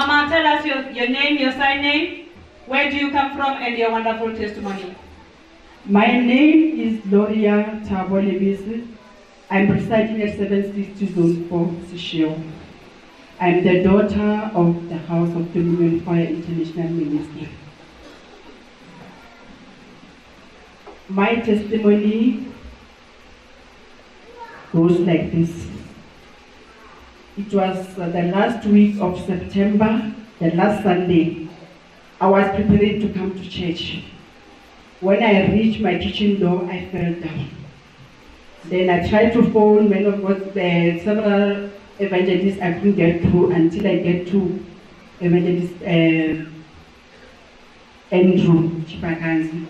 Mama, tell us your name, your surname, where do you come from, and your wonderful testimony. My name is Gloria Tabolebisi. I'm residing at 760 Zone 4, Sishio. I'm the daughter of the House of Dominion Fire International Ministry. My testimony goes like this. It was the last week of September, the last Sunday. I was preparing to come to church. When I reached my kitchen door, I fell down. Then I tried to phone many of God, several evangelists. I couldn't get through until I get to evangelist Andrew Chipakanzi.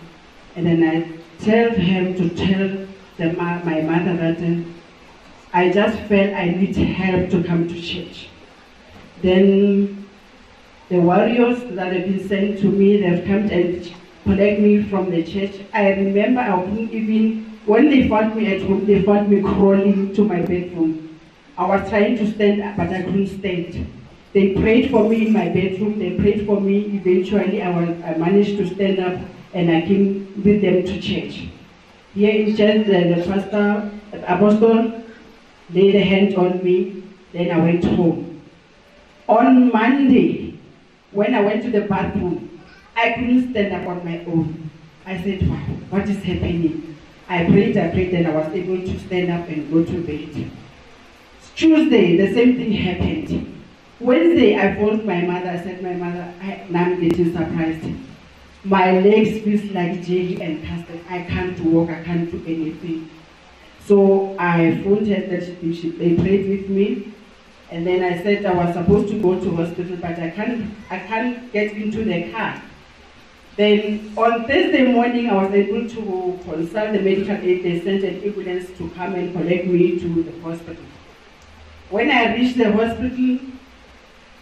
And then I tell him to tell my mother that I just felt I need help to come to church. Then the warriors that have been sent to me, they've come and collect me from the church. I remember I couldn't even, when they found me at home, they found me crawling to my bedroom. I was trying to stand up, but I couldn't stand. They prayed for me in my bedroom, they prayed for me. Eventually, I managed to stand up and I came with them to church. Here in church, the pastor, Apostle, laid a hand on me, then I went home. On Monday, when I went to the bathroom, I couldn't stand up on my own. I said, wow, what is happening? I prayed, then I was able to stand up and go to bed. Tuesday, the same thing happened. Wednesday, I phoned my mother. I said, my mother, now I'm getting surprised. My legs feel like jelly and custard. I can't walk, I can't do anything. So I phoned her that they prayed with me. And then I said I was supposed to go to hospital, but I can't get into the car. Then on Thursday morning, I was able to consult the medical aid. They sent an ambulance to come and collect me to the hospital. When I reached the hospital,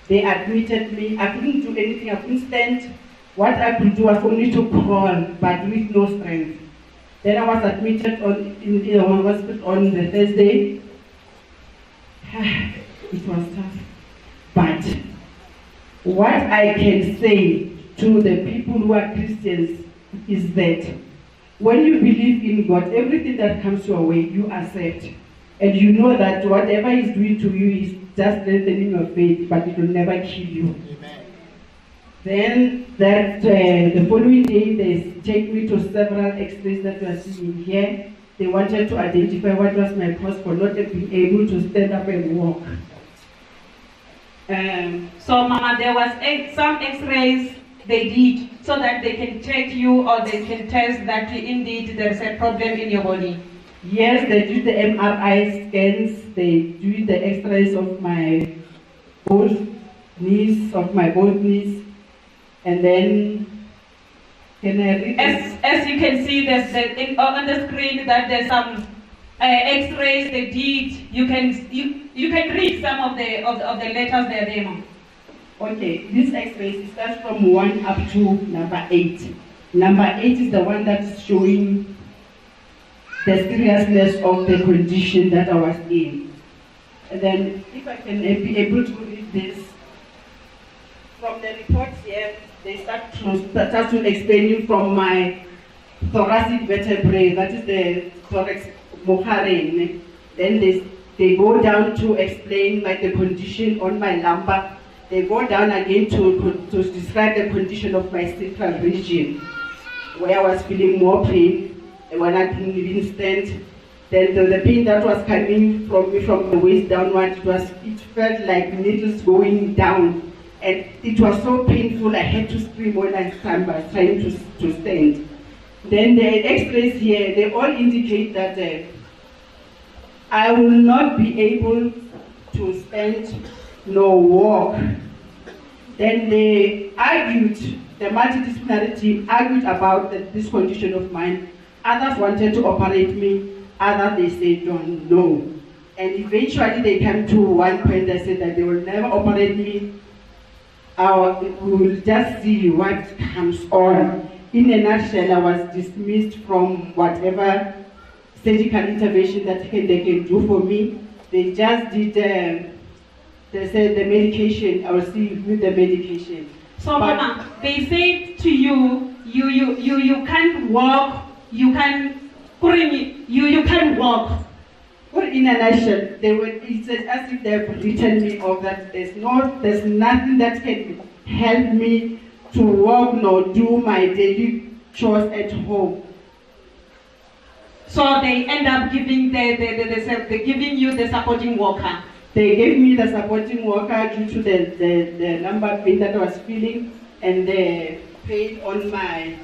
they admitted me. I couldn't do anything, I couldn't stand. What I could do was only to crawl, but with no strength. Then I was admitted in the hospital on the Thursday. It was tough. But what I can say to the people who are Christians is that when you believe in God, everything that comes your way, you accept. And you know that whatever He's doing to you is just strengthening your faith, but it will never kill you. Amen. Then the following day, they take me to several x-rays that you are seeing here. They wanted to identify what was my cause for not being able to stand up and walk. So Mama, there was some x-rays they did so that they can check you or they can test that indeed there is a problem in your body. Yes, they did the MRI scans, they did the x-rays of my both knees, and then can I read as you can see on the screen that there's some x-rays they did. You can read some of the letters there, Mom. Okay, this x-rays starts from 1 up to number 8. Number 8 is the one that's showing the seriousness of the condition that I was in. And then if I can be able to read this, from the reports here, they start to explaining from my thoracic vertebrae, that is the thorax moharene. Then they go down to explain like the condition on my lumbar. They go down again to describe the condition of my central region, where I was feeling more pain when I couldn't even stand. Then the pain that was coming from me from the waist downward, it felt like needles going down. And it was so painful, I had to scream when I was trying to stand. Then the x-rays here, they all indicate that I will not be able to stand nor walk. Then they argued, the multidisciplinary team argued about this condition of mine. Others wanted to operate me, others they said don't know. And eventually they came to one point, they said that they will never operate me. We will just see what comes on. In a nutshell, I was dismissed from whatever surgical intervention that they can do for me. They just did they said the medication, I will see with the medication. So, But- Mama, they say to you, you can't walk, you can't walk. Well, in a nutshell, it's as if they've written me off, that there's nothing that can help me to walk nor do my daily chores at home. So they end up giving giving you the supporting walker. They gave me the supporting walker due to the lumbar pain that I was feeling and the pain on my.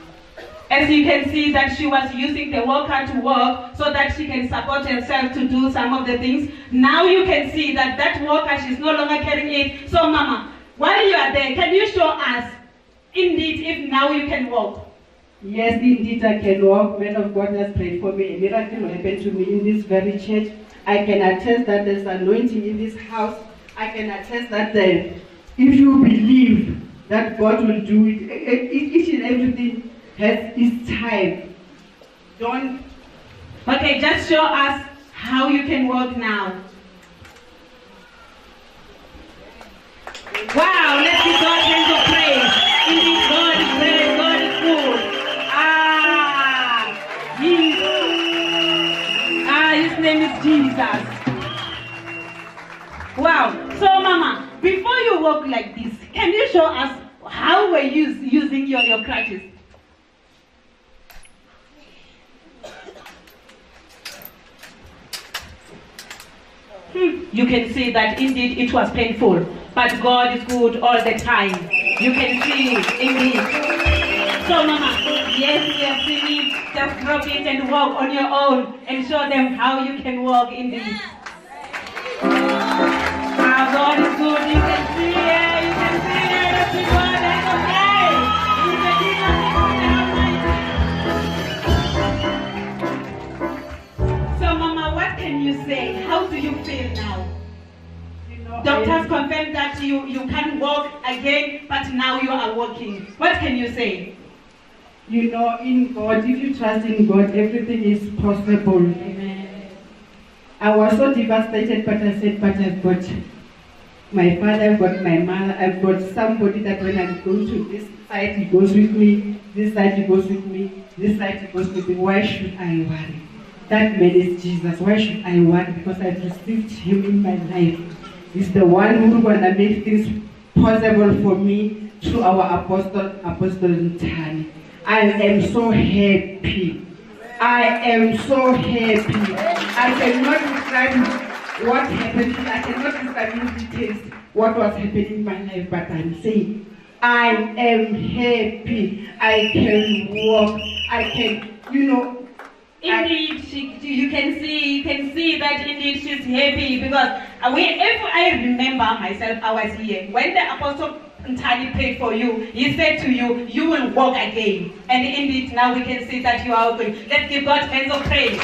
As you can see that she was using the walker to walk so that she can support herself to do some of the things. Now you can see that that walker, she's no longer carrying it. So Mama, while you are there, can you show us, indeed, if now you can walk? Yes, indeed, I can walk. Man of God has prayed for me. A miracle will happen to me in this very church. I can attest that there's anointing in this house. I can attest that if you believe that God will do it, each and everything has its time. Don't. Okay, just show us how you can walk now. Wow, let's give God hands of praise. Indeed, God is great, God is good. His name is Jesus. Wow. So, Mama, before you walk like this, can you show us how were you using your crutches? You can see that indeed it was painful, but God is good all the time. You can see indeed. So Mama, yes, we have seen it. Just drop it and walk on your own and show them how you can walk indeed. Our God is good. You can see it. You can see it. Let's be God. That's okay. He's the King of Kings and Almighty. So Mama, what can you say? How do you feel now? Doctors confirmed that you can't walk again, but now you are walking. What can you say? You know, in God, if you trust in God, everything is possible. Amen. I was so devastated, but I said, but I've got my father, I've got my mother, I've got somebody that when I'm going to this side, he goes with me, this side he goes with me, this side he goes with me. Why should I worry? That man is Jesus. Why should I worry? Because I've received him in my life. He's the one who's going to make things possible for me through our Apostle Nthani. I am so happy. I am so happy. I cannot describe what happened. I cannot describe in details what was happening in my life, but I'm saying I am happy. I can walk. I can, Indeed, you can see that indeed she's happy because if I remember myself, I was here when the Apostle Nthani prayed for you. He said to you, you will walk again, and indeed now we can see that you are going. Let's give God hands of praise.